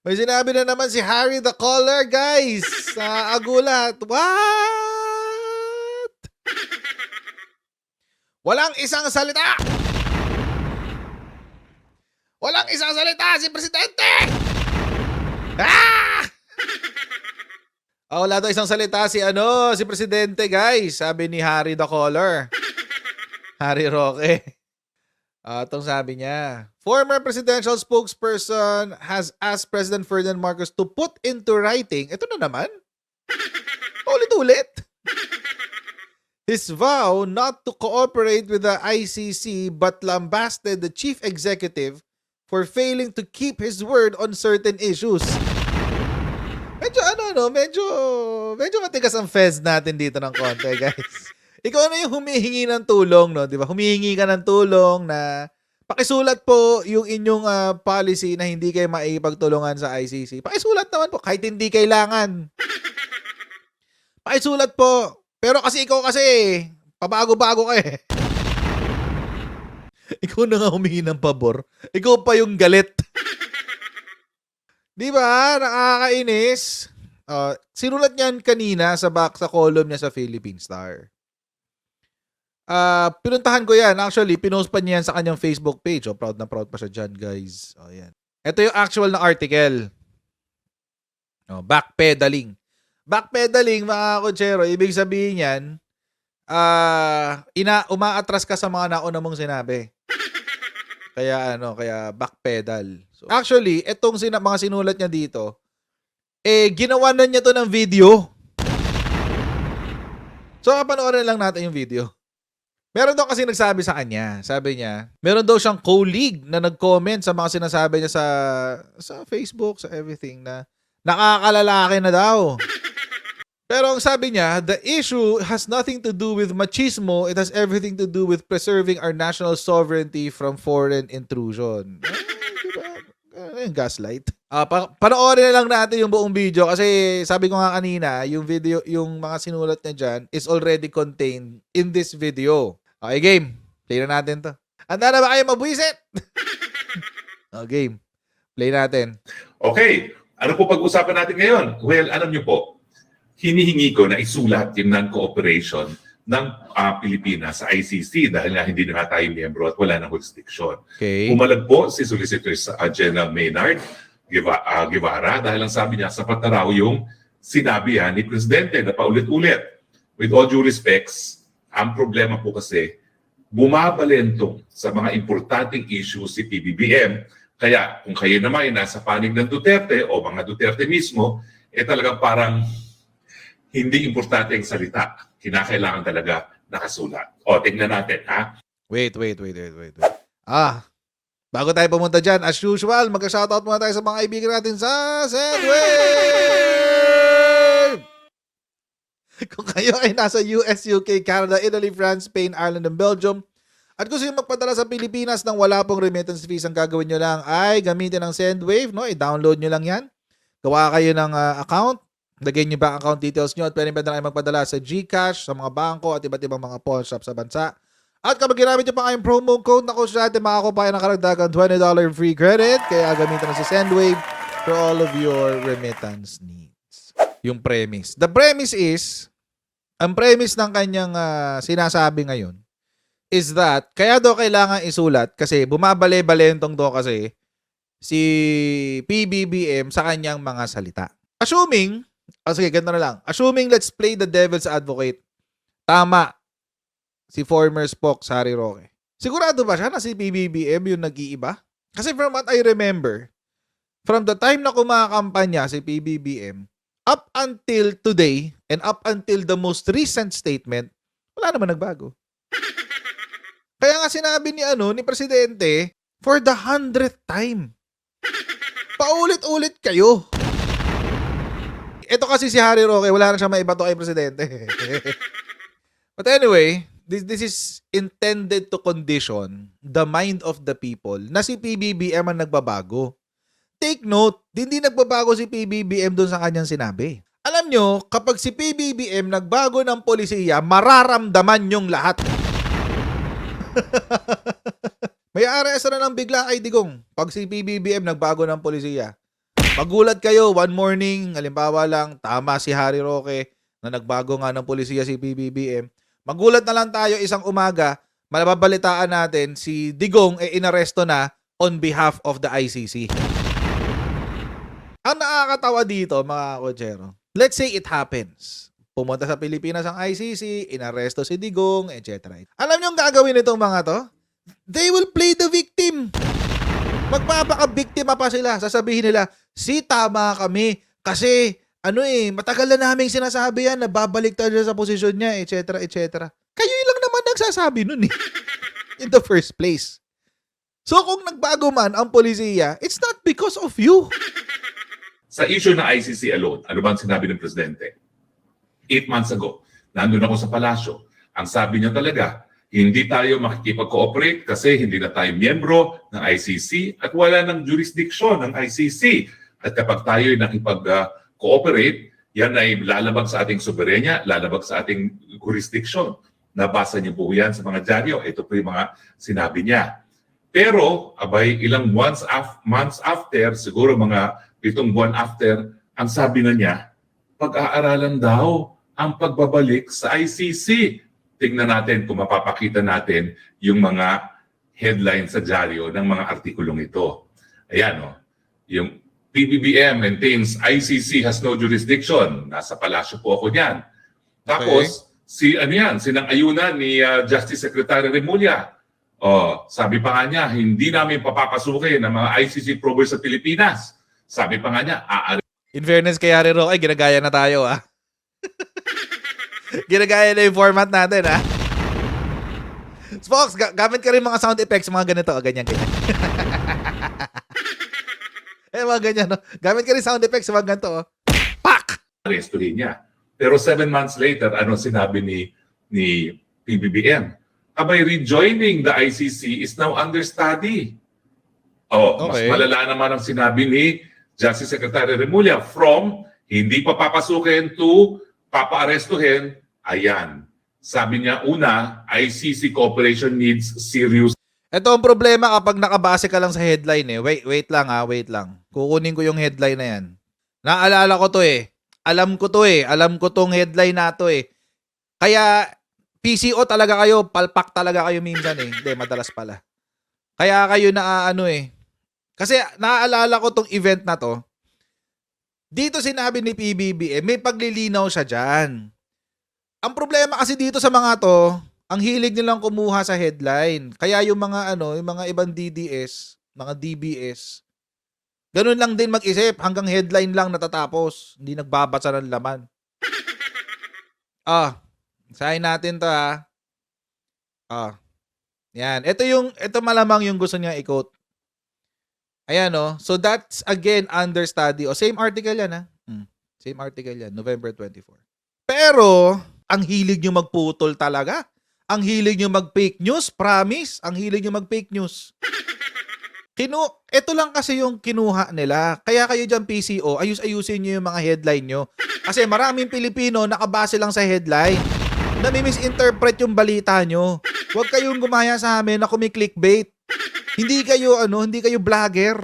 May sinabi na naman si Harry the Caller, guys, sa Agulat. What? Walang isang salita! Walang isang salita si Presidente! Ah! Wala daw isang salita si Presidente, guys. Sabi ni Harry the Caller. Harry Roque. Itong sabi niya, former presidential spokesperson has asked President Ferdinand Marcos to put into writing, ito na naman, ulit-ulit, his vow not to cooperate with the ICC but lambasted the chief executive for failing to keep his word on certain issues. Medyo matigas ang fez natin dito ng konti, guys. Ikaw na yung humihingi ng tulong, no? Di ba? Humihingi ka ng tulong na pakisulat po yung inyong policy na hindi kayo maipagtulungan sa ICC. Pakisulat naman po, kahit hindi kailangan. Pakisulat po. Pero kasi ikaw kasi, pabago-bago ka eh. Ikaw na nga humingi ng pabor. Ikaw pa yung galit. Di ba? Nakakainis. Sinulat niyan kanina sa column niya sa Philippine Star. Pinuntahan ko yan. Actually, pinost pa niya yan sa kanyang Facebook page. Proud na proud pa siya dyan, guys. Yan. Ito yung actual na article. Backpedaling. Backpedaling, mga kutsero, ibig sabihin yan, umaatras ka sa mga nauna mong sinabi. Kaya backpedal. So, actually, itong mga sinulat niya dito, ginawa na niya to ng video. So, panoorin lang natin yung video. Meron daw kasi nagsabi sa kanya, sabi niya, meron daw siyang colleague na nag-comment sa mga sinasabi niya sa Facebook, sa everything, na nakakalalaki na daw. Pero ang sabi niya, the issue has nothing to do with machismo, it has everything to do with preserving our national sovereignty from foreign intrusion. Ano yung gaslight? Panoorin na lang natin yung buong video kasi sabi ko nga kanina, yung video, yung mga sinulat niya dyan is already contained in this video. Okay, game. Play na natin to. Handa na ba kayo mabwisit? Game. Play natin. Okay. Ano po pag-usapan natin ngayon? Well, alam niyo po, hinihingi ko na isulat yung non-cooperation ng Pilipinas sa ICC dahil nga hindi na tayo miyembro at wala ng jurisdiction. Okay. Umalag po si Solicitor General Maynard Guevara dahil ang sabi niya, sapat na raw yung sinabi ni Presidente na paulit-ulit. With all due respects, ang problema po kasi, bumabalentong sa mga importanteng issues si PBBM. Kaya kung kayo naman ay nasa panig ng Duterte o mga Duterte mismo, talagang parang hindi importante ang salita. Kinakailangan talaga nakasulat. Tingnan natin, ha? Wait. Bago tayo pumunta dyan, as usual, mag-shoutout muna tayo sa mga kaibigan natin sa Sendwave! Kung kayo ay nasa US, UK, Canada, Italy, France, Spain, Ireland, and Belgium, at gusto nyo magpadala sa Pilipinas nang wala pong remittance fees, ang gagawin nyo lang ay gamitin ang Sendwave, no? I-download nyo lang yan. Gawa kayo ng account. Lagyan nyo ba ang account details nyo at pwede na kayo magpadala sa GCash, sa mga bangko at iba't ibang mga pawn shop sa bansa. At kapag ginamit nyo pa kayong promo code na kung natin makakuha ng karagdagang $20 free credit, kaya gamitin na si Sendwave for all of your remittance needs. Yung premise. The premise is, ang premise ng kanyang sinasabi ngayon is that, kaya daw kailangan isulat kasi bumabale-balentong daw kasi si PBBM sa kanyang mga salita. Assuming, sige, ganito na lang. Assuming, let's play the devil's advocate. Tama si former spokes Harry Roque. Sigurado ba siya na si PBBM yung nag-iiba? Kasi from what I remember, from the time na kumakampanya si PBBM, up until today, and up until the most recent statement, wala naman nagbago. Kaya nga sinabi ni Presidente, for the 100th time, paulit-ulit kayo. Ito kasi si Harry Roque, wala na siya maibato kay Presidente. But anyway, this is intended to condition the mind of the people na si PBBM ang nagbabago. Take note, hindi nagbabago si PBBM doon sa kanyang sinabi. Alam nyo, kapag si PBBM nagbago ng polisiya, mararamdaman yung lahat. May arrest na lang bigla kay Digong pag si PBBM nagbago ng polisiya. Magulat kayo, one morning, halimbawa lang, tama si Harry Roque, na nagbago nga ng polisiya si PBBM. Magulat na lang tayo isang umaga, malababalitaan natin si Digong inaresto na on behalf of the ICC. Ang nakakatawa dito, mga kotsero, let's say it happens. Pumunta sa Pilipinas ang ICC, inaresto si Digong, etc. Alam niyo ang gagawin nitong mga to? They will play the victim. Magpapaka-biktima pa sila. Sasabihin nila, tama kami. Kasi, matagal na naming sinasabi yan na babalik tayo sa posisyon niya, etc. etc. Kayo lang naman nagsasabi nun eh. In the first place. So kung nagbago man ang polisiya, it's not because of you. Sa issue ng ICC alone, ano ba ang sinabi ng Presidente? 8 months ago, nandun ako sa palasyo. Ang sabi niya talaga, hindi tayo makikipag-cooperate kasi hindi na tayo miyembro ng ICC at wala ng jurisdiction ng ICC. At kapag tayo ay nakipag-cooperate, yan ay lalabag sa ating soberenya, lalabag sa ating jurisdiction. Nabasa niyo po yan sa mga dyaryo. Ito po yung mga sinabi niya. Pero, ilang months after, siguro mga 7 buwan after, ang sabi na niya, pag-aaralan daw ang pagbabalik sa ICC. Tingnan natin kung mapapakita natin yung mga headline sa dyaryo ng mga artikulong ito. Ayan, yung PBBM maintains ICC has no jurisdiction. Nasa palasyo po ako niyan. Tapos, sinang-ayunan ni Justice Secretary Remulla. Sabi pa nga niya, hindi namin papapasukin ng mga ICC probers sa Pilipinas. Sabi pa nga niya, In fairness kay Harry Roque, ginagaya na tayo ginagaya na yung format natin Fox, gamit ka rin mga sound effects, mga ganito, ganyan. Mga ganyan, no? Gamit ka rin sound effects, mga ganito, Pak! Arestuhin niya. Pero 7 months later, ano sinabi ni PBBM? Rejoining the ICC is now under study. Mas Okay. malala naman ang sinabi ni Justice Secretary Remulla from hindi pa papasukin to papaarestuhin. Ayan. Sabi niya, una, ICC cooperation needs serious. Ito ang problema kapag nakabase ka lang sa headline Wait lang. Kukunin ko yung headline na yan. Naalala ko to Alam ko to Alam ko tong headline na to Kaya PCO talaga kayo, palpak talaga kayo minsan Hindi, madalas pala. Kaya kayo Kasi naaalala ko tong event na to. Dito sinabi ni PBBM, may paglilinaw siya dyan. Ang problema kasi dito sa mga to, ang hilig nilang kumuha sa headline. Kaya yung mga yung mga ibang DDS, mga DBS, ganun lang din mag-isip, hanggang headline lang natatapos, hindi nagbabasa ng laman. Sahin natin 'to Yan, ito malamang yung gusto niya i-quote. Ayan so that's again under study. Same article yan Same article yan, November 24. Pero ang hilig nyo magputol talaga. Ang hilig nyo mag-fake news, promise. Ang hilig nyo mag-fake news. Ito lang kasi yung kinuha nila. Kaya kayo dyan PCO, ayusin nyo yung mga headline nyo. Kasi maraming Pilipino nakabase lang sa headline. Nami-misinterpret yung balita nyo. Huwag kayong gumaya sa amin na kumi-clickbait. Hindi kayo vlogger.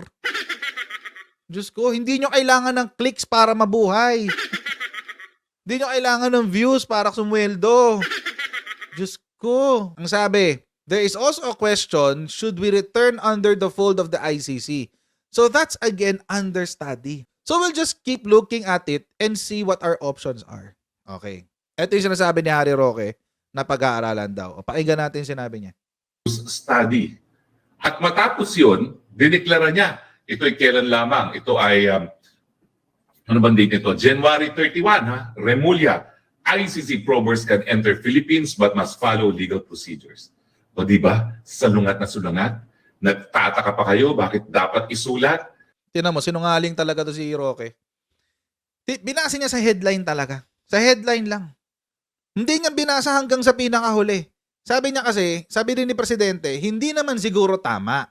Diyos ko, hindi nyo kailangan ng clicks para mabuhay. Hindi nyo kailangan ng views para sumweldo. Diyos ko. Ang sabi, there is also a question, should we return under the fold of the ICC? So that's again under study. So we'll just keep looking at it and see what our options are. Okay. Ito yung sinasabi ni Harry Roque na pag-aaralan daw. Pakinggan natin yung sinabi niya. Study. At matapos yun, dineklara niya, ito ay kailan lamang, ito ay ano bang date nito? January 31, Remulla. ICC probers can enter Philippines but must follow legal procedures. O di ba? Salungat na salungat. Nagtataka pa kayo bakit dapat isulat? Tingnan mo, sinungaling talaga to si Roque. Binasa niya sa headline talaga. Sa headline lang. Hindi niya binasa hanggang sa pinakahuli. Sabi niya kasi, sabi rin ni Presidente, hindi naman siguro tama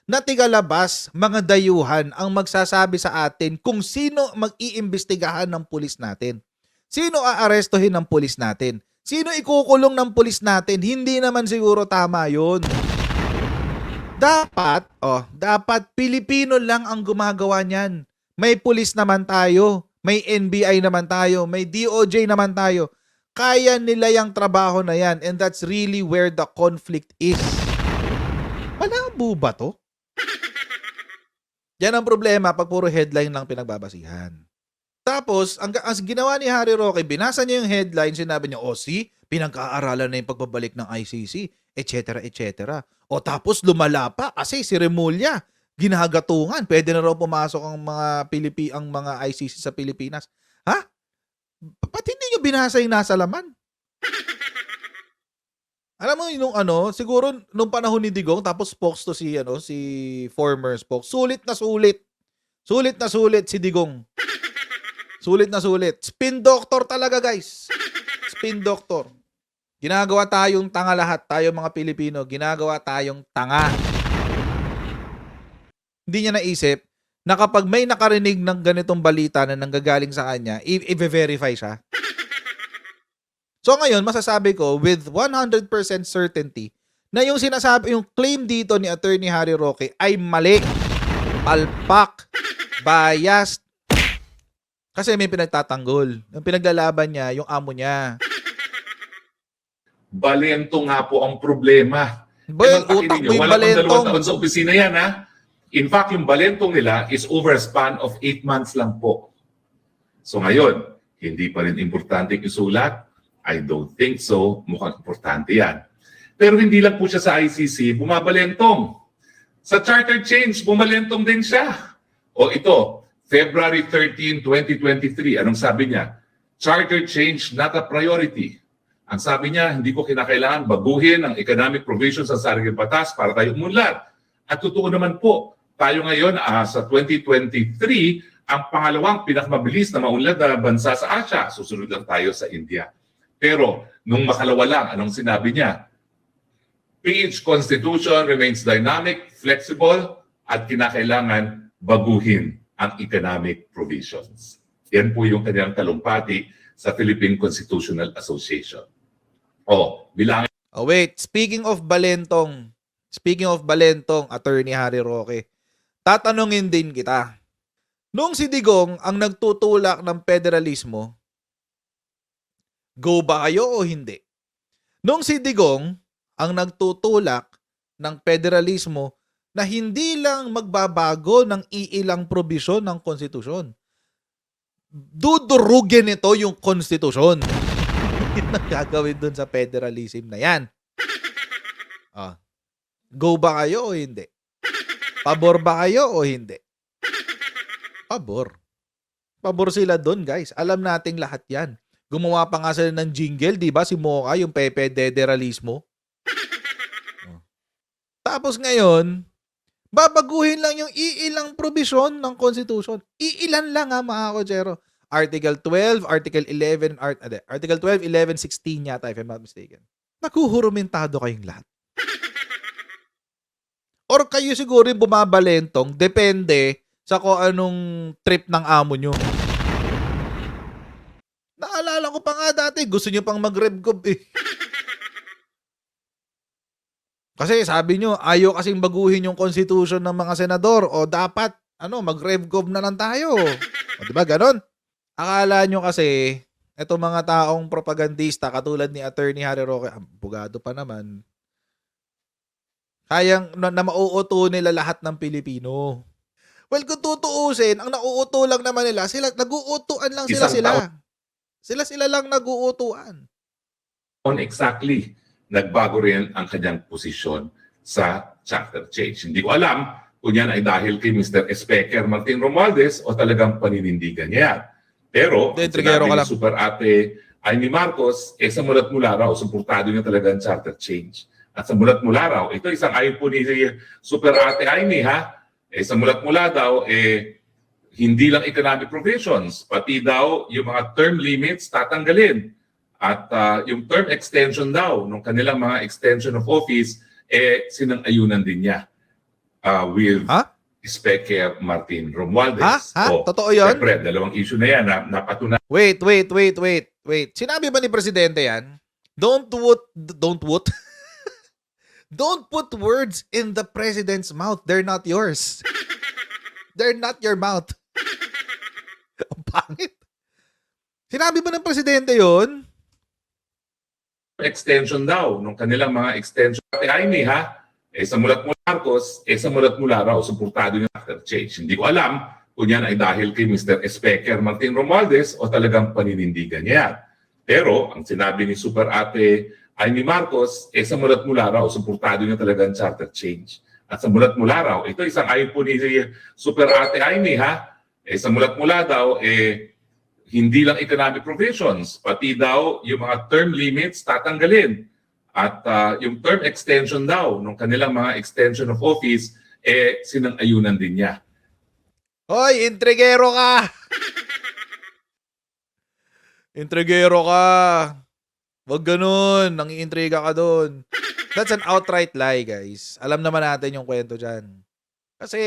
na tigalabas, mga dayuhan ang magsasabi sa atin kung sino mag-iimbestigahan ng pulis natin. Sino aarestuhin ng pulis natin? Sino ikukulong ng pulis natin? Hindi naman siguro tama yun. Dapat Pilipino lang ang gumagawa niyan. May pulis naman tayo. May NBI naman tayo. May DOJ naman tayo. Kaya nila yung trabaho na yan. And that's really where the conflict is. Malabo ba to? Yan ang problema pag puro headline lang pinagbabasihan. Tapos, ang ginawa ni Harry Roque, binasa niya yung headline, sinabi niya, see, pinag-aaralan na yung pagbabalik ng ICC, etc., etc. O tapos lumala pa kasi si Remulla, ginagatungan. Pwede na raw pumasok ang mga ICC sa Pilipinas. Ha? Ba't hindi nyo binasa yung nasa laman? Alam mo yung siguro nung panahon ni Digong tapos spokes to si former spokes. Sulit na sulit. Sulit na sulit si Digong. Sulit na sulit. Spin doctor talaga, guys. Spin doctor. Ginagawa tayong tanga lahat, tayo mga Pilipino. Ginagawa tayong tanga. Hindi niya naisip na kapag may nakarinig ng ganitong balita na nanggagaling sa kanya, i-verify siya. So ngayon, masasabi ko with 100% certainty na yung claim dito ni Attorney Harry Roque ay mali, palpak, biased. Kasi may pinagtatanggol. Yung pinaglalaban niya, yung amo niya. Balento nga po ang problema. Boy, utak mo yung Wala pang 2 balentong. taon sa opisina yan, ha? In fact, yung balentong nila is over a span of 8 months lang po. So ngayon, hindi pa rin importante isulat. I don't think so. Mukhang importante yan. Pero hindi lang po siya sa ICC bumabalentong. Sa charter change, bumalentong din siya. O ito, February 13, 2023, anong sabi niya? Charter change not a priority. Ang sabi niya, hindi ko kinakailangan baguhin ang economic provisions sa sariling batas para tayo umunlad. At totoo naman po, tayo ngayon sa 2023, ang pangalawang pinakamabilis na maunlad na bansa sa Asia. Susunod lang tayo sa India. Pero nung makalawa lang, anong sinabi niya? PH Constitution remains dynamic, flexible, at kinakailangan baguhin ang economic provisions. Yan po yung kanyang talumpati sa Philippine Constitutional Association. Bilangin. Wait, speaking of balentong, Attorney Harry Roque, tatanungin din kita. Nung si Digong ang nagtutulak ng federalismo, go ba kayo o hindi? Nung si Digong ang nagtutulak ng federalismo na hindi lang magbabago ng iilang probisyon ng konstitusyon, dudurugin ito yung konstitusyon. Hindi na gagawin dun sa federalism na yan. Go ba kayo o hindi? Pabor ba kayo o hindi? Pabor. Pabor sila dun, guys. Alam nating lahat yan. Gumawa pa nga sila ng jingle, di ba? Si Mocha, yung Pepe Dederalismo. Tapos ngayon, babaguhin lang yung iilang probisyon ng Constitution. Iilan lang mga kotsero. Article 12, Article 11, Article 12, 11, 16 yata if I'm not mistaken. Nakuhurumentado kayong lahat. Or kayo siguro yung bumabalentong, depende sa kung anong trip ng amo nyo. Naalala ko pa nga dati, gusto nyo pang mag-revgov eh. Kasi sabi nyo, ayaw kasing baguhin yung constitution ng mga senador o dapat, mag-revgov na lang tayo. O diba, ganon? Akala nyo kasi, etong mga taong propagandista katulad ni Attorney Harry Roque, bugado pa naman, kayang na mauuto nila lahat ng Pilipino. Well, kung tutuusin, ang nauuto lang naman nila, nag-uutuan lang sila. Sila lang nag-uutuan. Exactly, nagbago rin ang kanyang posisyon sa charter change. Hindi ko alam kung yan ay dahil kay Mr. Speaker Martin Romualdez o talagang paninindigan niya. Pero, sinabi ni Super Ate Amy Marcos, sa mulat mula raw, suportado niya talaga ang charter change. At sa mulat mula raw, ito isang ayon po ni Super Ate Amy, ha? Sa mulat mula daw, hindi lang economic provisions, pati daw yung mga term limits tatanggalin. At yung term extension daw, nung kanilang mga extension of office, sinang-ayunan din niya with Speaker Martin Romualdez. Totoo yun? Siyempre, dalawang issue na yan na napatunayan. Wait. Sinabi ba ni Presidente yan? Don't put words in the President's mouth. They're not yours. They're not your mouth. Sinabi ba ng presidente yon? Extension daw nung kanilang mga extension. Ate Jaime ha, sa mulat mula Marcos, sa mulat mula raw, suportado niya after change. Hindi ko alam kung yan ay dahil kay Mr. Especker Martin Romualdez o talagang paninindigan niya. Pero ang sinabi ni Super Ate Jaime Marcos, sa mulat mula raw, suportado niya talagang charter change. At sa mulat mula raw, ito isang ayon po ni Super Ate Jaime ha, sa mulat mula daw, hindi lang economic provisions, pati daw yung mga term limits tatanggalin. At yung term extension daw, nung kanilang mga extension of office, sinang-ayunan din niya. Hoy, intrigero ka! Intrigero ka! Wag ganun, nangiintriga ka doon. That's an outright lie, guys. Alam naman natin yung kwento dyan. Kasi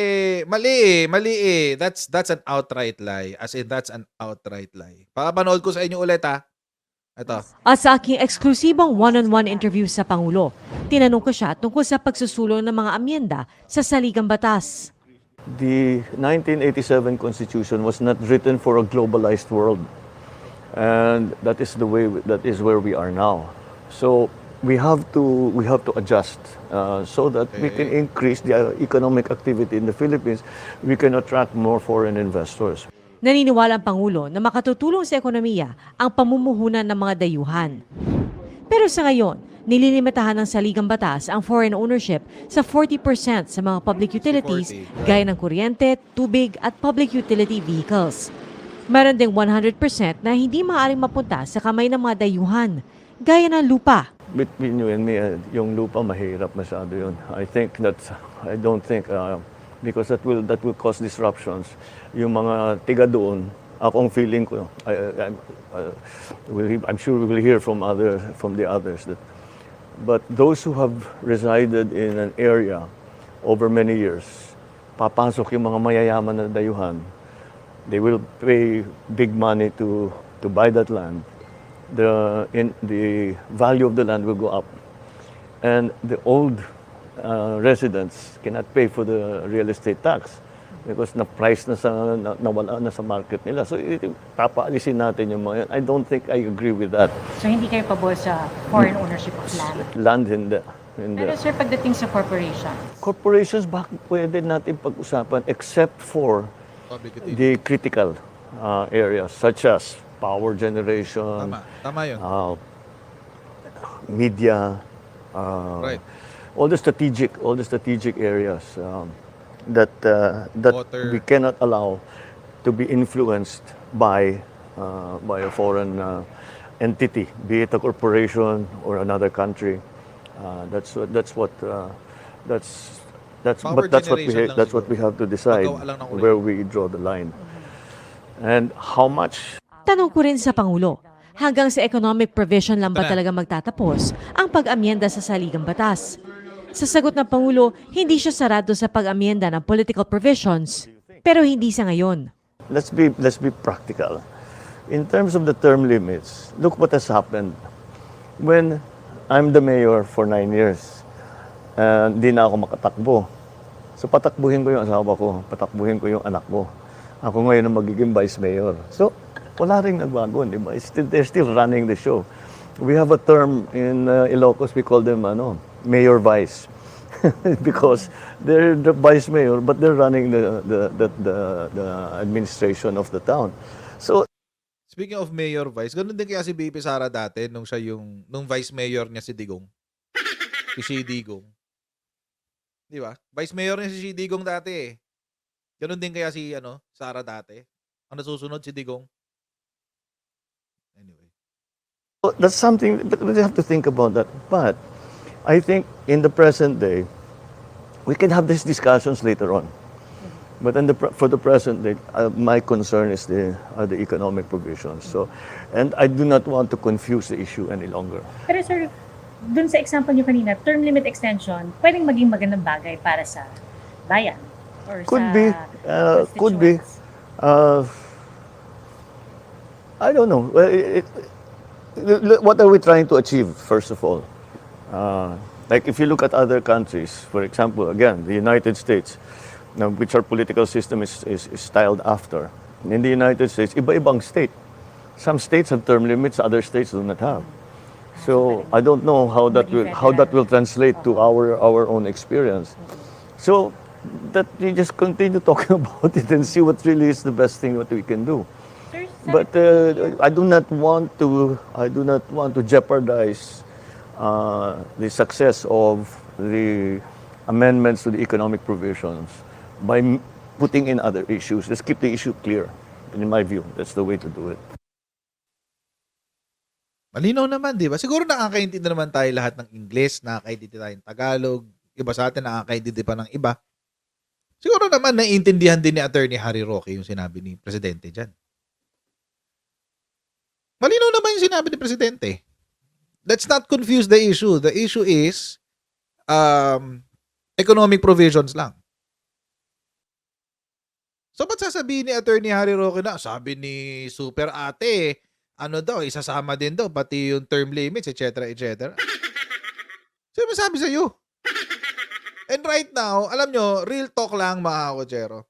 mali eh. That's an outright lie. As in, that's an outright lie. Papanood ko sa inyo ulit ha. Ito. At sa aking eksklusibong one-on-one interview sa Pangulo, tinanong ko siya tungkol sa pagsusulong ng mga amyenda sa saligang batas. The 1987 Constitution was not written for a globalized world. And that is where we are now. So we have to adjust so that we can increase the economic activity in the Philippines. We can attract more foreign investors. Naniniwala ang Pangulo na makatutulong sa ekonomiya ang pamumuhunan ng mga dayuhan. Pero sa ngayon, nililimitahan ng saligang batas ang foreign ownership sa 40% sa mga public utilities gaya ng kuryente, tubig at public utility vehicles. Meron ding 100% na hindi maaaring mapunta sa kamay ng mga dayuhan gaya ng lupa. Between you and me, yung lupa mahirap masyado yun. I don't think because that will cause disruptions. Yung mga tiga doon, akong feeling ko, I'm sure we will hear from the others but those who have resided in an area over many years, papasok yung mga mayayaman na dayuhan. They will pay big money to buy that land. The value of the land will go up, and the old residents cannot pay for the real estate tax because na-price nawala na sa market nila. So papaalisin natin yung mga yan. I don't think I agree with that. So hindi kayo pabor sa foreign ownership of land? Land hindi. Pero sir, pagdating sa corporation? Corporations, bakit pwede natin pag-usapan except for the critical areas such as power generation, Tama yun. media, Right. all the strategic areas that Water. we cannot allow to be influenced by a foreign entity, be it a corporation or another country. That's what Power generation lang that's what siguro. we have to decide Magawa lang ng ulit. where we draw the line. And how much Tanong ko rin sa Pangulo, hanggang sa economic provision lang ba Ito na. talaga magtatapos ang pag-amyenda sa saligang batas? Sa sagot ng Pangulo, hindi siya sarado sa pag-amyenda ng political provisions, pero hindi sa ngayon. let's be practical. In terms of the term limits, look what has happened. When I'm the mayor for 9 years, hindi na ako makatakbo. So patakbuhin ko yung asawa ko, patakbuhin ko yung anak ko. Ako ngayon ang magiging vice mayor. So wala ring nagbago, di ba? They're still running the show. We have a term in Ilocos, we call them mayor-vice. Because they're the vice mayor, but they're running the administration of the town. So Speaking of mayor vice, ganun din kaya si BP Sara dati nung nung vice mayor niya si Digong. Si Digong. Di ba? Vice mayor niya si Digong dati eh. Ganun din kaya si Sara dati. Ang nasusunod si Digong. Anyway. that's something, but we have to think about that. But I think in the present day, we can have these discussions later on. But for the present day, my concern is the economic provisions. So, and I do not want to confuse the issue any longer. Pero sir, dun sa example niyo kanina, term limit extension, pwedeng maging magandang bagay para sa bayan or Could sa be, could be. constituents. I don't know. What are we trying to achieve, first of all? Like if you look at other countries, for example, again, the United States, which our political system is styled after. In the United States, iba-ibang state. Some states have term limits, other states do not have. So I don't know how that will translate to our own experience. So that we just continue talking about it and see what really is the best thing what we can do. Sir, But I do not want to jeopardize the success of the amendments to the economic provisions by putting in other issues. Let's keep the issue clear. And in my view, that's the way to do it. Malinaw naman, di ba? Siguro nakakaintindi naman tayo lahat ng Ingles, nakakaintindi tayo ng Tagalog, iba sa atin nakakaintindi pa ng iba. Siguro naman naiintindihan din ni Attorney Harry Roque yung sinabi ni Presidente dyan. Malinaw naman yung sinabi ni Presidente. Let's not confuse the issue. The issue is economic provisions lang. So, ba't sasabihin ni Attorney Harry Roque na, sabi ni Super Ate, ano daw, isasama din daw, pati yung term limits, etc., etc. Sino masabi sa'yo? And right now, alam nyo, real talk lang mga kotsero.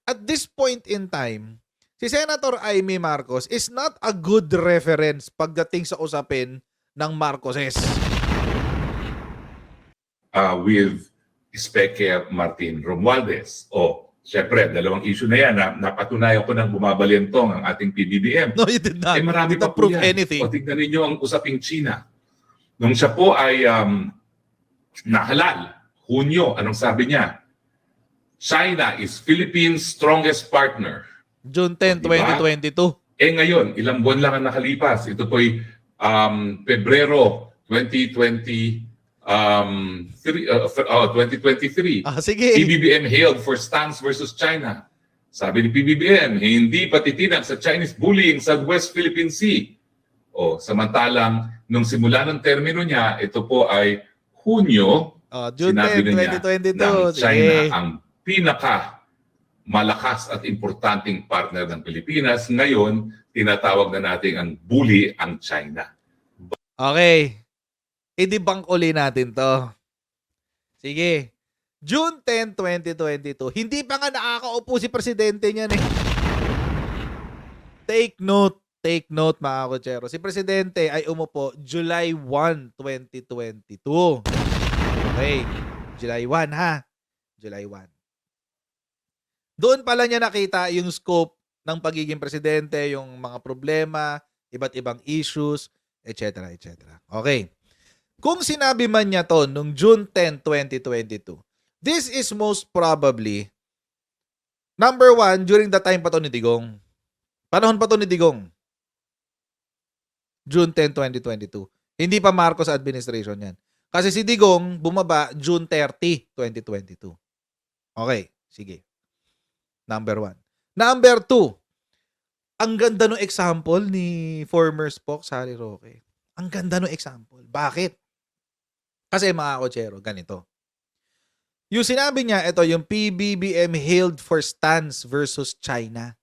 At this point in time, si Senator Amy Marcos is not a good reference pagdating sa usapin ng Marcoses. With Speaker Martin Romualdez. Siyempre, dalawang issue na yan. Napatunayan ko ng bumabalentong ang ating PBBM. No, you did not. Marami You pa didn't po prove yan. anything. Tignan ninyo ang usaping China. Nung siya po ay nahalal, Hunyo, anong sabi niya? China is Philippines' strongest partner. June 10, Diba? 2022. Ngayon, ilang buwan lang ang nakalipas. Ito po'y Pebrero 2023. Sige. PBBM hailed for stance versus China. Sabi ni PBBM, hindi patitinag sa Chinese bullying sa West Philippine Sea. Samantalang, nung simula ng termino niya, ito po ay Hunyo, June sinabi 10, na niya 2022. na China Sige. ang pinaka malakas at importanteng partner ng Pilipinas. Ngayon, tinatawag na natin ang bully ang China. Okay. I-debunk uli natin to. Sige. June 10, 2022. Hindi pa nga nakakaupo si Presidente niyan eh. Take note mga kotsero. Si Presidente ay umupo July 1, 2022. Okay. July 1 ha. July 1. Doon pala niya nakita yung scope ng pagiging presidente, yung mga problema, iba't ibang issues, etc. etc. Okay. Kung sinabi man niya to nung June 10, 2022, this is most probably, number one, during the time pa to ni Digong. Panahon pa to ni Digong. June 10, 2022. Hindi pa Marcos administration yan. Kasi si Digong bumaba June 30, 2022. Okay, sige. Number one. Number two, ang ganda ng example ni former Spock Harry Roque. Ang ganda ng example. Bakit? Kasi mga kotsero, ganito. Yung sinabi niya, ito yung PBBM hailed for stance versus China.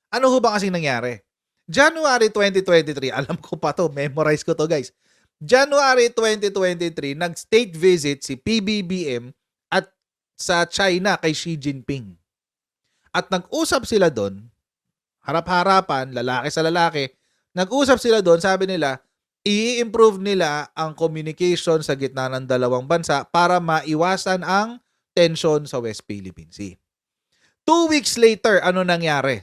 Ano ho ba kasing nangyari? January 2023, alam ko pa to, memorize ko to guys. January 2023, nag-state visit si PBBM at sa China kay Xi Jinping. At nag-usap sila doon, harap-harapan, lalaki sa lalaki, nag-usap sila doon, sabi nila, i-improve nila ang communication sa gitna ng dalawang bansa para maiwasan ang tension sa West Philippine Sea. 2 weeks later, ano nangyari?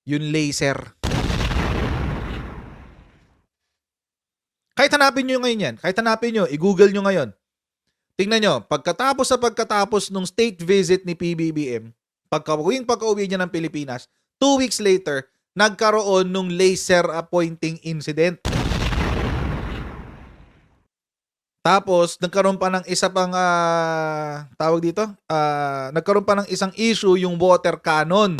Yung laser. Kahit hanapin nyo ngayon yan, kahit hanapin nyo, i-google nyo ngayon. Tingnan nyo, pagkatapos nung state visit ni PBBM, pagka-uwi niya ng Pilipinas, 2 weeks later, nagkaroon nung laser pointing incident. Tapos, nagkaroon pa ng isa pang, tawag dito, nagkaroon pa ng isang issue, yung water cannon.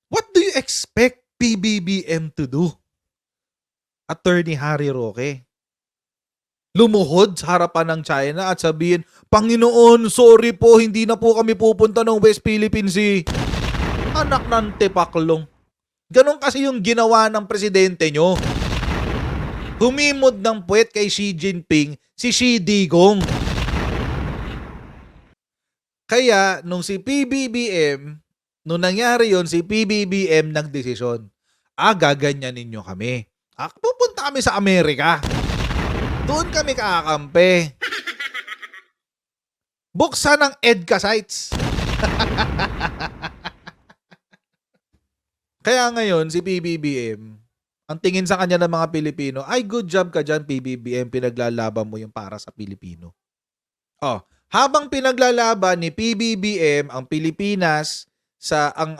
What do you expect PBBM to do? Attorney Harry Roque. Lumuhod sa harapan ng China at sabihin, Panginoon, sorry po, hindi na po kami pupunta ng West Philippine Sea. Anak ng tepaklong. Ganon kasi yung ginawa ng presidente nyo. Humimod ng puwet kay Xi Jinping si Xi Digong. Kaya, nung si PBBM Nung nangyari yon, si PBBM nagdesisyon. Gaganyanin nyo kami. Pupunta kami sa Amerika. Doon kami kakampi. Buksan ang EDCA sites. Kaya ngayon, si PBBM, ang tingin sa kanya ng mga Pilipino, ay good job ka dyan, PBBM, pinaglalaban mo yung para sa Pilipino. Habang pinaglalaban ni PBBM ang Pilipinas sa ang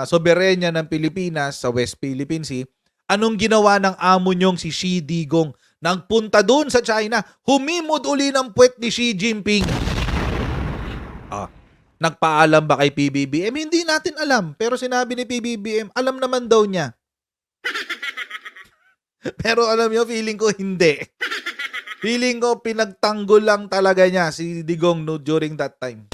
soberenya ng Pilipinas sa West Philippine Sea, anong ginawa ng amo nyong si Xi Digong? Nagpunta doon sa China, humimod uli ng puwet ni Xi Jinping. Nagpaalam ba kay PBBM? Hindi natin alam. Pero sinabi ni PBBM, alam naman daw niya. Pero alam niyo, feeling ko hindi. Feeling ko pinagtanggol lang talaga niya si Digong during that time.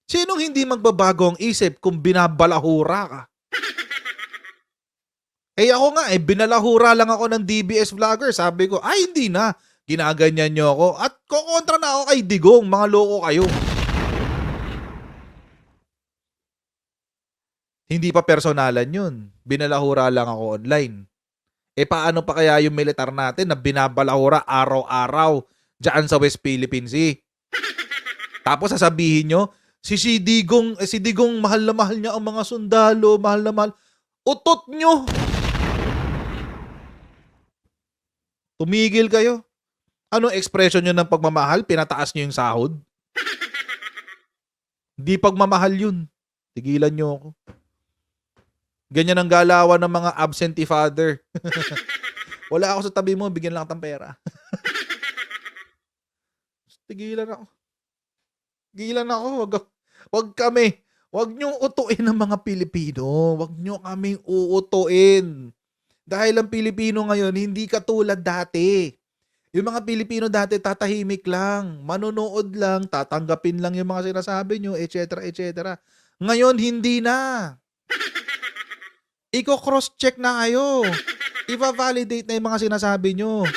Sinong hindi magbabago ang isip kung binabalahura ka? Ako nga, binalahura lang ako ng DBS vlogger. Sabi ko, hindi na. Ginaganyan nyo ako. At kukontra na ako kay Digong. Mga loko kayo. Hindi pa personalan yun. Binalahura lang ako online. Paano pa kaya yung militar natin na binabalahura araw-araw dyan sa West Philippine Sea? Tapos sasabihin nyo, si Digong, mahal na mahal niya ang mga sundalo, mahal na mahal. Utot nyo! Tumigil kayo. Anong expression nyo ng pagmamahal? Pinataas nyo yung sahod? Di pagmamahal yun. Tigilan nyo ako. Ganyan ang galawan ng mga absentee father. Wala ako sa tabi mo, bigyan lang kitang pera. Tigilan ako. Tigilan ako. Wag kami. Wag nyo utuin ng mga Pilipino. Wag nyo kaming uutuin. Dahil ang Pilipino ngayon, hindi katulad dati. Yung mga Pilipino dati, tatahimik lang, manonood lang, tatanggapin lang yung mga sinasabi nyo, etc. etc. Ngayon, hindi na. Iko-cross-check na kayo. I-validate na yung mga sinasabi nyo.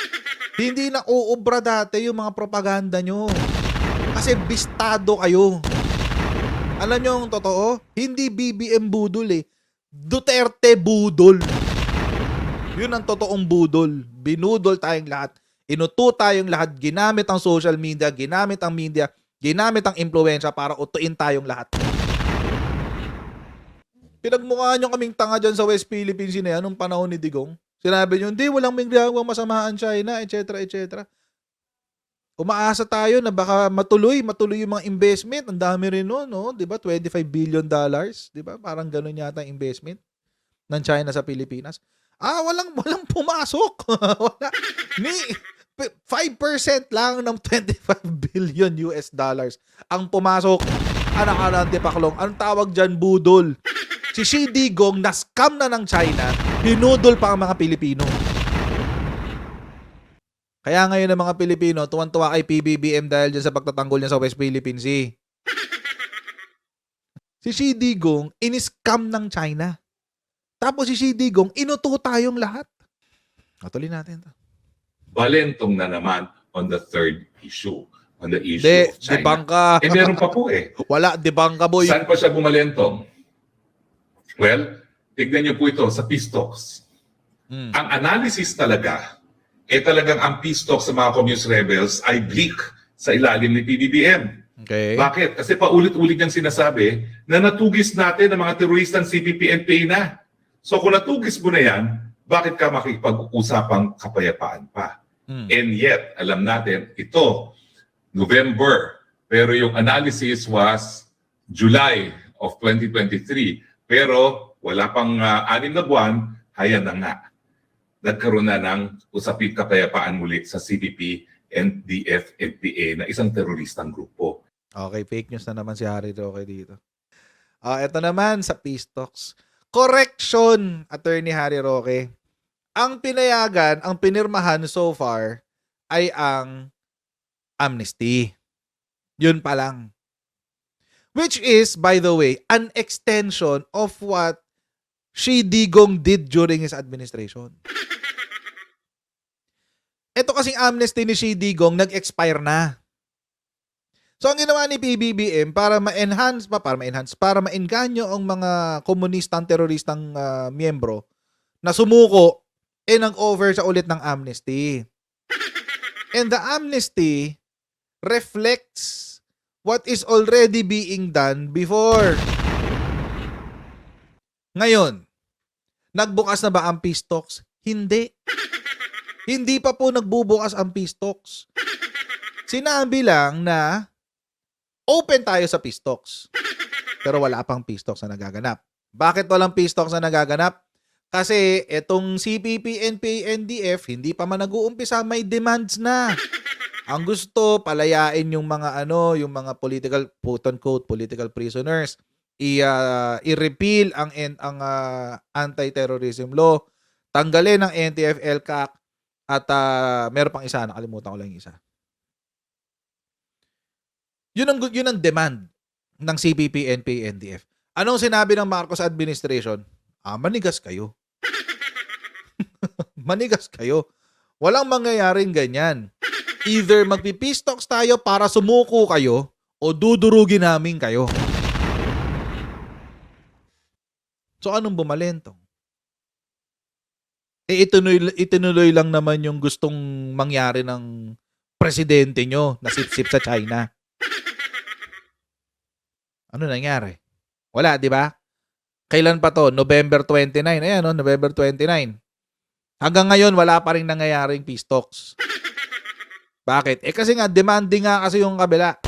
Hindi na uubra dati yung mga propaganda nyo. Kasi bistado kayo. Alam nyo ang totoo? Hindi BBM budol Duterte budol. Yun ang totoong budol. Binudol tayong lahat. Inuto tayong lahat, ginamit ang social media, ginamit ang impluwensya para utuin tayong lahat. Pinagmukha nyo kaming tanga dyan sa West Philippines na yan nung panahon ni Digong. Sinabi nyo, hindi, walang may ginagawang masamaan China, etc. etc. Umaasa tayo na baka matuloy yung mga investment. Ang dami rin nun, no? Diba? $25 billion. Diba? Parang ganun yata ang investment ng China sa Pilipinas. Walang pumasok. Wala. 5% lang ng $25 billion ang pumasok. Anak-anak Tipaklong. Anong tawag dyan? Budol. Si Xi Digong na-scam na ng China, binudol pa ang mga Pilipino. Kaya ngayon ang mga Pilipino, tuwan-tuwa kay PBBM dahil dyan sa pagtatanggol niya sa West Philippine Sea. Si Xi Digong, in-scam ng China. Tapos si Xi Digong, inuto tayong lahat. Tuloy natin ito. Balentong na naman on the third issue. On the issue De, of China. debangka. Meron pa po Wala, debangka boy. Saan pa siya bumalentong? Well, tignan niyo po ito sa peace talks. Ang analysis talaga, talagang ang peace talks sa mga communist rebels ay bleak sa ilalim ni PBBM. Okay. Bakit? Kasi paulit-ulit niyang sinasabi na natugis natin ang mga teroristang CPP-NPA na. So kung natugis mo na yan, bakit ka makikipag-usapang kapayapaan pa? And yet, alam natin, ito, November, pero yung analysis was July of 2023. Pero wala pang 6 na buwan, haya na nga. Nagkaroon na ng usaping kapayapaan muli sa CPP and DF-NPA na isang teroristang grupo. Okay, fake news na naman si Harry Roque dito. Ito naman sa Peace Talks. Correction, Attorney Harry Roque. Ang pinayagan, ang pinirmahan so far ay ang amnesty. Yun pa lang. Which is, by the way, an extension of what Xi Digong did during his administration. Ito kasing amnesty ni Xi Digong nag-expire na. So ang ginawa ni PBBM para para maengganyo ang mga komunistang teroristang miyembro na sumuko, nag-offer siya ulit ng amnesty. And the amnesty reflects what is already being done before. Ngayon, nagbukas na ba ang peace talks? Hindi. Hindi pa po nagbubukas ang peace talks. Sinabi lang na open tayo sa peace talks. Pero wala pang peace talks na nagaganap. Bakit walang peace talks na nagaganap? Kasi itong CPP, NPA, NDF, hindi pa man nag-uumpisa, may demands na. Ang gusto, palayain yung mga yung mga political, quote-unquote, political prisoners. I-repeal ang anti-terrorism law. Tanggalin ang NTF-ELCAC. At meron pang isa, nakalimutan ko lang yung isa. Yun ang demand ng CPP, NPA, NDF. Anong sinabi ng Marcos administration? Manigas kayo. Manigas kayo. Walang mangyayaring ganyan. Either magpi-peace talks tayo para sumuko kayo o dudurugin namin kayo. So anong bumalentong? Itinuloy lang naman yung gustong mangyari ng presidente nyo na sip-sip sa China. Ano nangyari? Wala, di ba? Kailan pa to? November 29. Ayan, November 29. Hanggang ngayon, wala pa rin nangyayaring peace talks. Bakit? Kasi nga, demanding nga kasi yung kabila.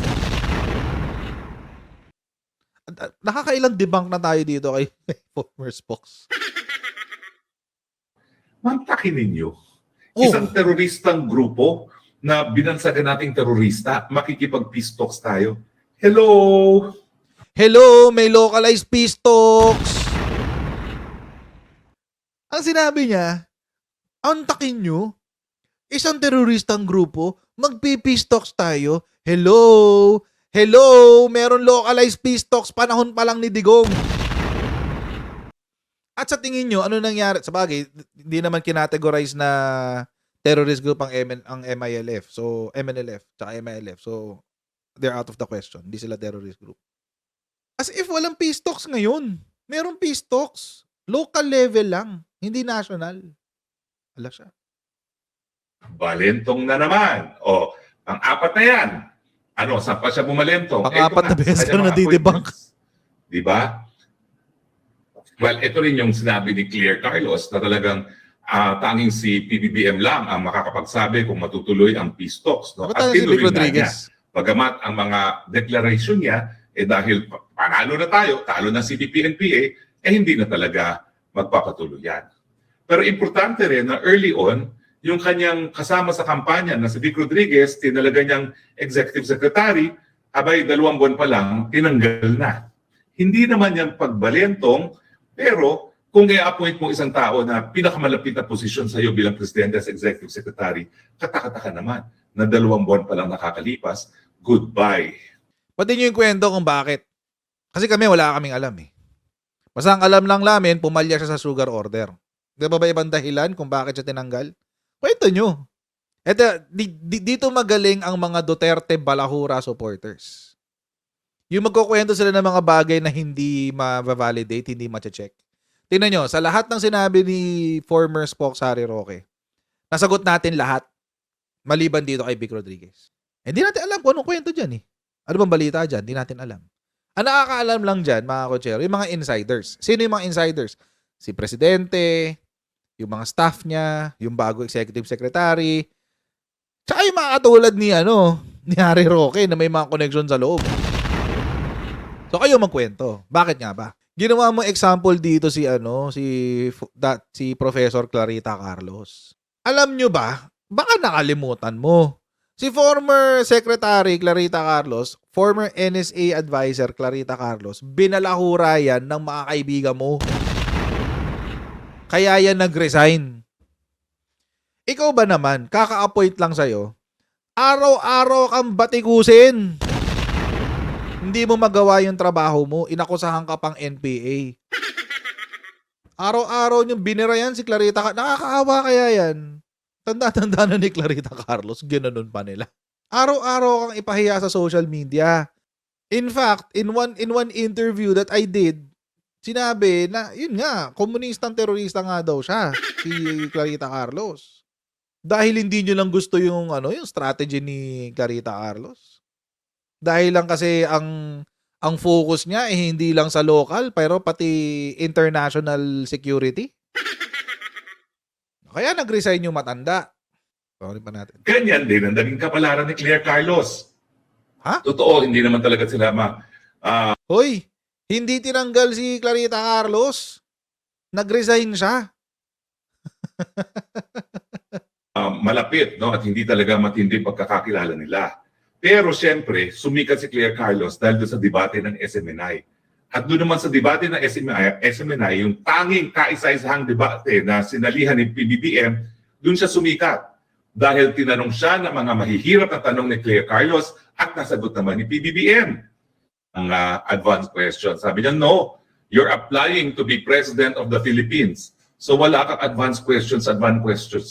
Nakakailang debunk na tayo dito kay former spokes. Mantakin ninyo. Isang teroristang grupo na binansagan nating terorista, makikipag-peace talks tayo. Hello! Hello, may localized peace talks. Ang sinabi niya, antakin nyo, isang teroristang grupo, magpi-peace talks tayo. Hello, meron localized peace talks, panahon pa lang ni Digong. At sa tingin nyo, ano nangyari? Sabagay, hindi naman kinategorize na terrorist group ang MILF. So, MNLF, tsaka MILF. So, they're out of the question. Hindi sila terrorist group. As if walang peace talks ngayon. Merong peace talks. Local level lang. Hindi national. Wala siya. Balentong na naman. O, ang apat na yan. Saan pa siya bumalentong? Pang-apat na beses ka na nadidebunk. Diba? Well, ito rin yung sinabi ni Claire Carlos na talagang tanging si PBBM lang ang makakapagsabi kung matutuloy ang peace talks. No? At si Vic tinuloy na niya. Rodriguez. Bagamat ang mga declaration niya, dahil panalo na tayo, talo na si CPP-NPA, hindi na talaga magpapatuloy yan. Pero importante rin na early on, yung kanyang kasama sa kampanya na si Vic Rodriguez, tinalaga niyang executive secretary, 2 buwan pa lang, tinanggal na. Hindi naman yung pagbalentong, pero kung i-appoint mo isang tao na pinakamalapit na posisyon sa iyo bilang presidente as executive secretary, katakataka naman na 2 buwan pa lang nakakalipas, goodbye. Pati nyo yung kwento kung bakit. Kasi kami wala kaming alam eh. Basta ang alam lang namin, pumalya siya sa sugar order. Di ba ibang dahilan kung bakit siya tinanggal? Kwento nyo. Eto, dito magaling ang mga Duterte Balahura supporters. Yung magkukwento sila ng mga bagay na hindi ma-validate, hindi ma-check. Tingnan nyo, sa lahat ng sinabi ni former Spokes Harry Roque, nasagot natin lahat, maliban dito kay Vic Rodriguez. Hindi natin alam kung anong kwento dyan eh. Ano bang balita dyan? Hindi natin alam. Ang nakakaalam lang dyan, mga kotsero, yung mga insiders. Sino yung mga insiders? Si Presidente, yung mga staff niya, yung bago executive secretary, tsaka yung mga katulad ni Harry Roque na may mga connection sa loob. So kayo magkwento. Bakit nga ba? Ginawa mo example dito si Professor Clarita Carlos. Alam nyo ba? Baka nakalimutan mo. Si former Secretary Clarita Carlos, former NSA advisor Clarita Carlos, binalahura yan ng mga kaibigan mo. Kaya yan nag-resign. Ikaw ba naman, kaka-appoint lang sa'yo, araw-araw kang batikusin. Hindi mo magawa yung trabaho mo, inakusahan ka pang NPA. Araw-araw niyong binira yan si Clarita. Nakakaawa kaya yan. Tanda-tanda na ni Clarita Carlos, ginanon pa nila. Araw-araw kang ipahiya sa social media. In fact, in one interview that I did, sinabi na, yun nga, komunistang terorista nga daw siya, si Clarita Carlos. Dahil hindi nyo lang gusto yung, yung strategy ni Clarita Carlos. Dahil lang kasi ang focus niya hindi lang sa local, pero pati international security. Kaya nag-resign yung matanda. Sorry pa natin. Ganyan din ang naging kapalaran ni Claire Carlos. Ha? Totoo, hindi naman talaga sila Hoy, hindi tinanggal si Clarita Carlos. Nag-resign siya. malapit, no? At hindi talaga matindi pagkakakilala nila. Pero siyempre, sumikat si Claire Carlos dahil doon sa debate ng SMNI. At doon naman sa debate ng SMNI, yung tanging kaisa-isahang debate na sinalihan ni PBBM, doon siya sumikat. Dahil tinanong siya ng mga mahihirap na tanong ni Claire Carlos at nasagot naman ni PBBM ang advanced question. Sabi niya, no, you're applying to be President of the Philippines. So wala kang advanced questions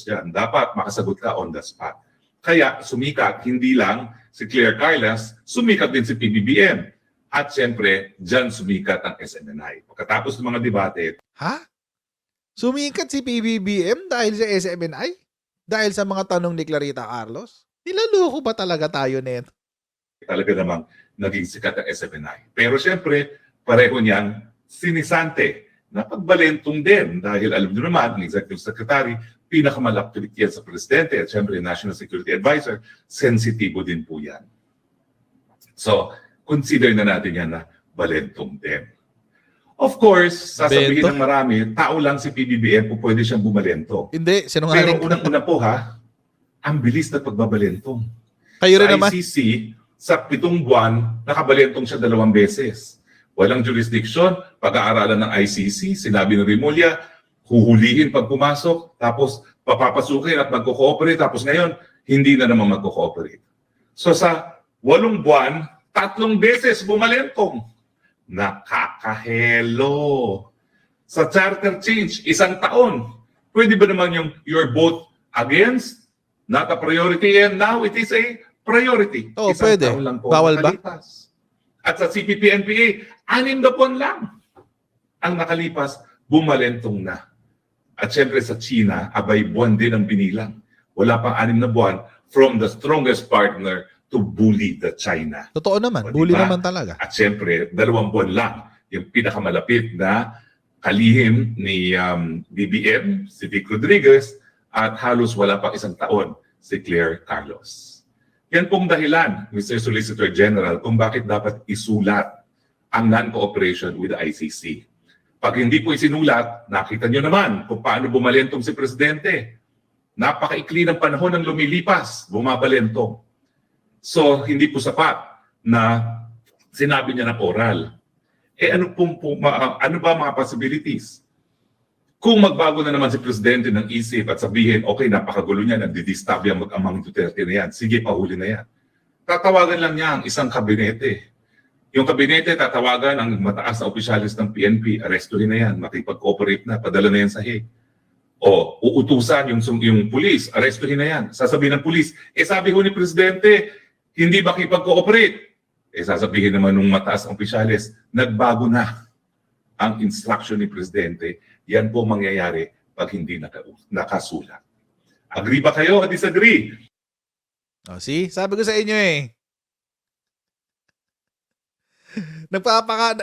yan. Dapat makasagot ka on the spot. Kaya sumikat, hindi lang si Claire Carlos, sumikat din si PBBM. At siyempre, dyan sumikat ang SMNI. Pagkatapos ng mga debate, Ha? Sumikat si PBBM dahil sa SMNI? Dahil sa mga tanong ni Clarita Carlos? Nilaloko ba talaga tayo nito? talaga namang naging sikat ang SMNI. Pero siyempre, pareho niyang sinisante na pagbalentong din dahil alam niyo naman, ang Executive Secretary, pinakamalapit yan sa Presidente at siyempre National Security Advisor, sensitibo din po yan. So, consider na natin yan na balentong din. Of course, sasabihin Bento? ng marami, tao lang si PBBM po pwede siyang bumalento. Hindi, Pero sinungaling. unang-una po ha, ang bilis na pagbabalentong. Kayo rin Sa naman. ICC, sa 7 buwan, nakabalentong siya 2 beses. Walang jurisdiction, pag-aaralan ng ICC, sinabi ng Rimulya, huhulihin pag pumasok, tapos papapasukin at magko-cooperate, tapos ngayon, hindi na naman magko-cooperate. So sa 8 buwan, 3 beses bumalentong. Nakakahelo. Sa charter change, 1 taon. Pwede ba naman yung you're both against, not a priority, and now it is a priority. Oo, 1 pwede. taon lang po Bawal ba? nakalipas. At sa CPP-NPA, 6 na buwan lang ang nakalipas, bumalentong na. At syempre sa China, abay buwan din ang binilang. Wala pang 6 na buwan from the strongest partner to bully the China. Totoo naman. O, Bully diba? naman talaga. At syempre, 2 buwan lang yung pinakamalapit na kalihim ni BBM, si Vic Rodriguez, at halos wala pang 1 taon si Claire Carlos. Yan pong dahilan, Mr. Solicitor General, kung bakit dapat isulat ang non-cooperation with the ICC. Pag hindi po isinulat, nakita nyo naman kung paano bumalentong si Presidente. Napakaikli ng panahon ng lumilipas, bumabalentong. So, hindi po sapat na sinabi niya ng oral. Ano ba mga possibilities? Kung magbago na naman si Presidente ng isip at sabihin, okay, napakagulo niya, nagdidistab yung mag-amang Duterte na yan, sige, pahuli na yan. Tatawagan lang niya ang isang kabinete. Yung kabinete, tatawagan ang mataas na opisyalis ng PNP, arestuhin na yan, makipag-cooperate na, padala na yan sa Hague. O uutusan yung pulis, arestuhin na yan. Sasabihin ng pulis, sabi ho ni Presidente, hindi makipag-cooperate. Sasabihin naman ng mataas na opisyalis, nagbago na ang instruction ni Presidente. Yan po mangyayari pag hindi nakasulat. Agree ba kayo o disagree? Oh, see? Sabi ko sa inyo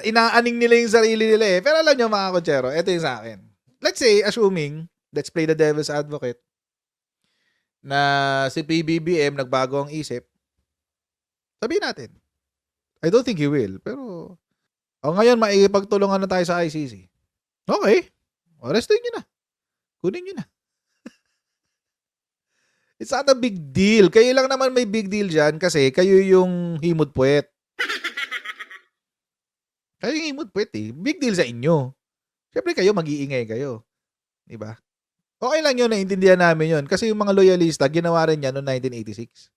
inaaning nila yung sarili nila Pero alam nyo mga kotsero, ito yung sa akin. Let's say, assuming, let's play the devil's advocate, na si PBBM nagbago ang isip, sabihin natin, I don't think he will, pero ngayon maikipagtulungan na tayo sa ICC. Okay. Arrestin nyo na. Kunin nyo na. It's not a big deal. Kayo lang naman may big deal dyan kasi kayo yung himod puwet. Kayo yung himod puwet Big deal sa inyo. Siyempre kayo, mag-iingay kayo. Diba? Okay lang yun, naiintindihan namin yun. Kasi yung mga loyalista, ginawa rin yan noong 1986.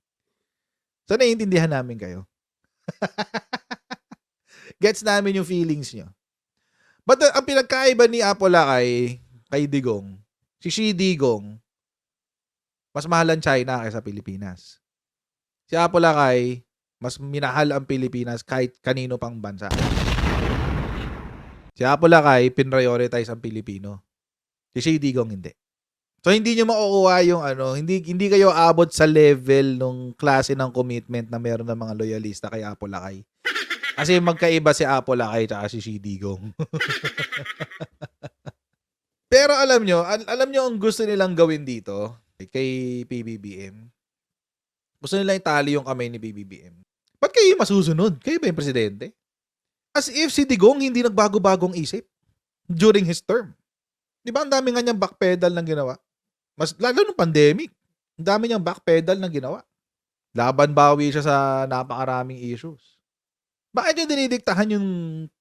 So, naiintindihan namin kayo. Gets namin yung feelings nyo. But ang pinagkaiba ni Apola kay Digong, si Xi Digong, mas mahal ang China kaysa Pilipinas. Si Apo Lakay, mas minahal ang Pilipinas kahit kanino pang bansa. Si Apo Lakay, pinprioritize ang Pilipino. Si Shea Digong hindi. So hindi nyo makukuha yung hindi kayo aabot sa level nung klase ng commitment na meron ng mga loyalista kay Apo Lakay. Kasi magkaiba si Apo Lakay at si Shea Digong. Pero alam nyo ang gusto nilang gawin dito kay PBBM. Gusto nila itali yung kamay ni PBBM. Ba't kayo masusunod? Kayo ba yung presidente? As if si Digong hindi nagbago-bagong isip during his term. Di ba ang dami nga niyang backpedal ng ginawa? Mas lalo nung pandemic, ang dami niyang backpedal ng ginawa. Laban bawi siya sa napakaraming issues. Bakit yung dinidiktahan yung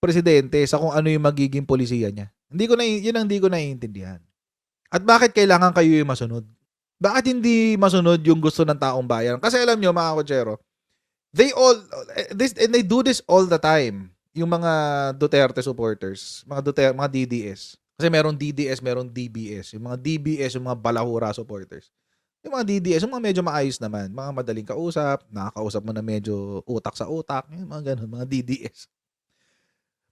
presidente sa kung ano yung magiging polisiya niya? Yun ang hindi ko naiintindihan. At bakit kailangan kayo yung masunod? Bakit hindi masunod yung gusto ng taong bayan? Kasi alam nyo, mga kotsero, they do this all the time. Yung mga Duterte supporters, mga DDS. Kasi merong DDS, merong DBS. Yung mga DBS, yung mga balahura supporters. Yung mga DDS, yung mga medyo maayos naman. Mga madaling kausap, nakakausap mo na medyo utak sa utak. Yung mga ganun, mga DDS.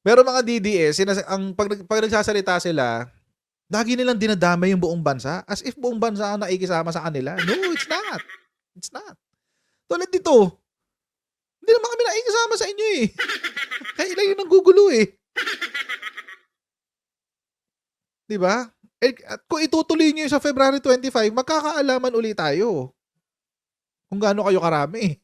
Pero mga DDS, pag nagsasalita sila, lagi nilang dinadamay yung buong bansa as if buong bansa ang nakikisama sa kanila. No, it's not. It's not. Tulad dito, hindi naman kami nakikisama sa inyo eh. Kaya ilan yung nanggugulo eh. Diba? At kung itutuloy nyo sa February 25, magkakaalaman ulit tayo. Kung gaano kayo karami.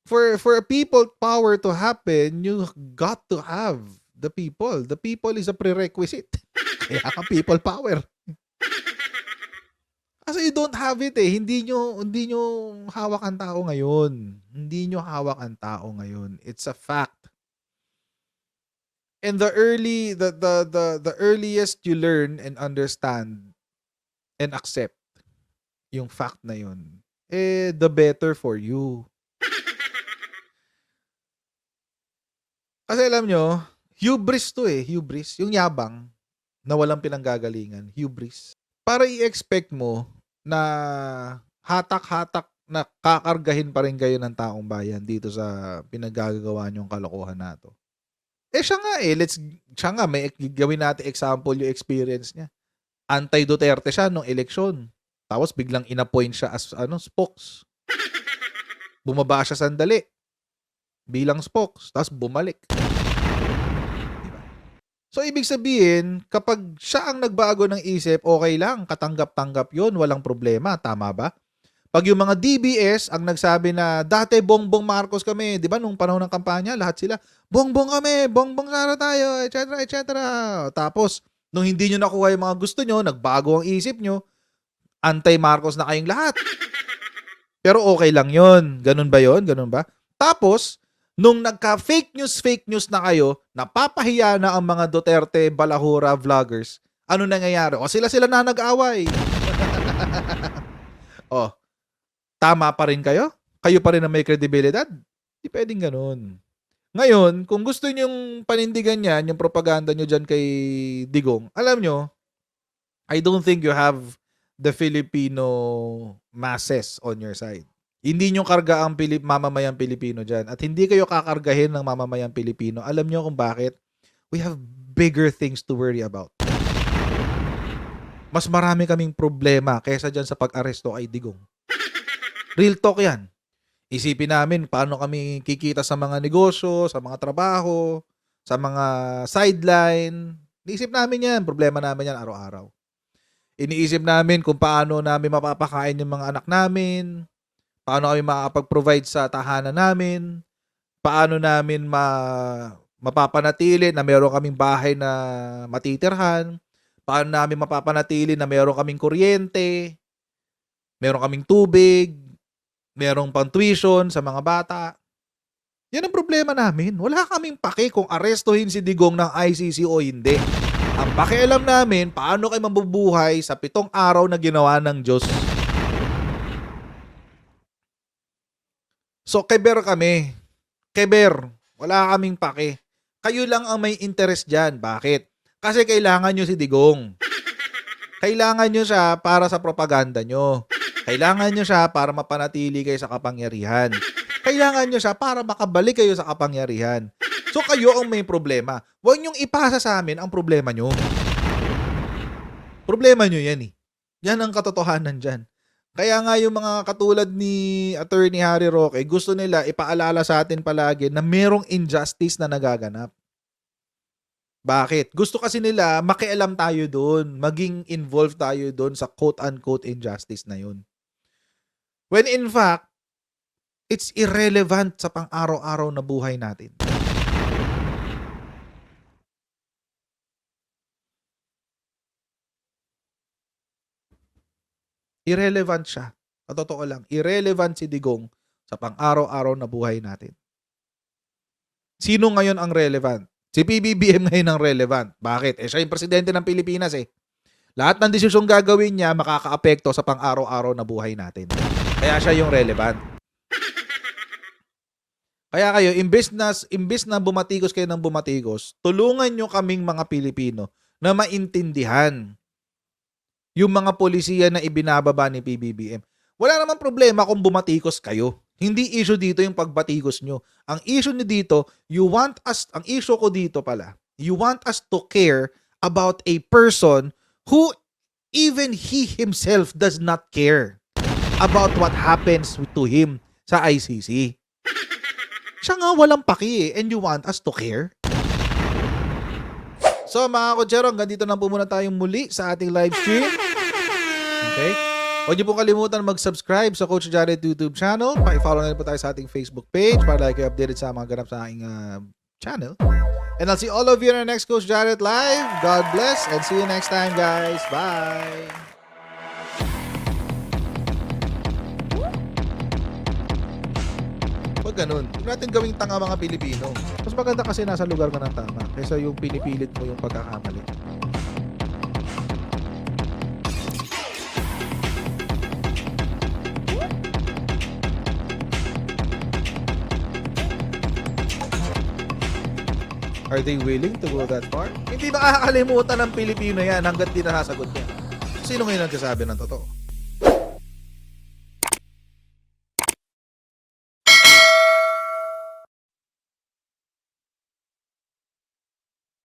For people power to happen, you got to have the people. The people is a prerequisite. Kaya ka people power. Kasi you don't have it eh. Hindi nyo hawak ang tao ngayon. Hindi nyo hawak ang tao ngayon. It's a fact. And the earliest you learn and understand and accept yung fact na yun, the better for you. Kasi alam nyo, hubris to eh. Hubris. Yung yabang na walang pinanggagalingan. Hubris. Para i-expect mo na hatak-hatak na kakargahin pa rin kayo ng taong bayan dito sa pinagagawa nyong kalokohan na to. Siya nga siya nga, may gawin natin example yung experience niya. Anti-Duterte siya nung eleksyon. Tapos biglang inappoint siya as spokes. Bumaba siya sandali bilang spokes, tapos bumalik. Diba? So, ibig sabihin, kapag siya ang nagbago ng isip, okay lang, katanggap-tanggap yun, walang problema, tama ba? Pag yung mga DBS ang nagsabi na dati Bongbong Marcos kami, di ba nung panahon ng kampanya, lahat sila, Bongbong kami, Bongbong Sara tayo, etc. etc. Tapos, nung hindi nyo nakuha yung mga gusto nyo, nagbago ang isip nyo, anti-Marcos na kayong lahat. Pero okay lang yun. Ganun ba yun? Ganun ba? Tapos, nung nagka-fake news na kayo, napapahiya na ang mga Duterte, balahura, vloggers, ano nangyayari? O sila na nag-away. O, tama pa rin kayo? Kayo pa rin na may kredibilidad? Hindi pwedeng ganun. Ngayon, kung gusto nyong panindigan yan, yung propaganda nyo dyan kay Digong, alam nyo, I don't think you have the Filipino masses on your side. Hindi nyo karga ang mamamayang Pilipino dyan. At hindi kayo kakargahin ng mamamayang Pilipino. Alam nyo kung bakit? We have bigger things to worry about. Mas marami kaming problema kaysa dyan sa pag-aresto kay Digong. Real talk yan. Isipin namin paano kami kikita sa mga negosyo, sa mga trabaho, sa mga sideline. Iniisip namin yan. Problema namin yan araw-araw. Iniisip namin kung paano namin mapapakain yung mga anak namin, paano kami makakapag-provide sa tahanan namin, paano namin mapapanatili na meron kaming bahay na matitirhan, paano namin mapapanatili na meron kaming kuryente, meron kaming tubig, merong pang tuition sa mga bata. Yan ang problema namin. Wala kaming pake kung arestuhin si Digong ng ICC o hindi. Ang pakialam namin, paano kayo mabubuhay sa 7 araw na ginawa ng Diyos. So, keber kami. Keber. Wala kaming pake. Kayo lang ang may interest dyan. Bakit? Kasi kailangan nyo si Digong. Kailangan nyo siya para sa propaganda nyo. Kailangan nyo siya para mapanatili kayo sa kapangyarihan. Kailangan nyo siya para makabalik kayo sa kapangyarihan. So kayo ang may problema. Huwag nyong ipasa sa amin ang problema nyo. Problema nyo yan eh. Yan ang katotohanan dyan. Kaya nga yung mga katulad ni Attorney Harry Roque, gusto nila ipaalala sa atin palagi na merong injustice na nagaganap. Bakit? Gusto kasi nila makialam tayo doon, maging involved tayo doon sa quote-unquote injustice na yun. When in fact, it's irrelevant sa pang-araw-araw na buhay natin. Irrelevant siya. Totoo lang, irrelevant si Digong sa pang-araw-araw na buhay natin. Sino ngayon ang relevant? Si PBBM ngayon ang relevant. Bakit? Siya yung presidente ng Pilipinas eh. Lahat ng desisyong gagawin niya makakaapekto sa pang-araw-araw na buhay natin. Kaya siya yung relevant. Kaya kayo, imbes na bumatikos kayo ng bumatikos, tulungan nyo kaming mga Pilipino na maintindihan yung mga polisiya na ibinababa ni PBBM. Wala namang problema kung bumatikos kayo. Hindi issue dito yung pagbatikos nyo. Ang issue nyo dito, ang issue ko dito pala, you want us to care about a person who even he himself does not care about what happens to him sa ICC. Siya nga walang paki and you want us to care? So mga kotsero, hanggang dito na po muna tayong muli sa ating live stream. Okay? Huwag niyo po kalimutan mag-subscribe sa Coach Jared YouTube channel. Paki-follow na rin po tayo sa ating Facebook page para like kayo updated sa mga ganap sa aking channel. And I'll see all of you in our next Coach Jared Live. God bless and see you next time, guys. Bye! Huwag ganun. Huwag natin gawing tanga mga Pilipino. Mas maganda kasi nasa lugar ka ng tama kaysa yung pinipilit mo yung pagkakamali. Are they willing to go that far? Hindi nakakalimutan ng Pilipino yan hanggat di nasasagot niya. Sino ngayon nagsasabi ng totoo?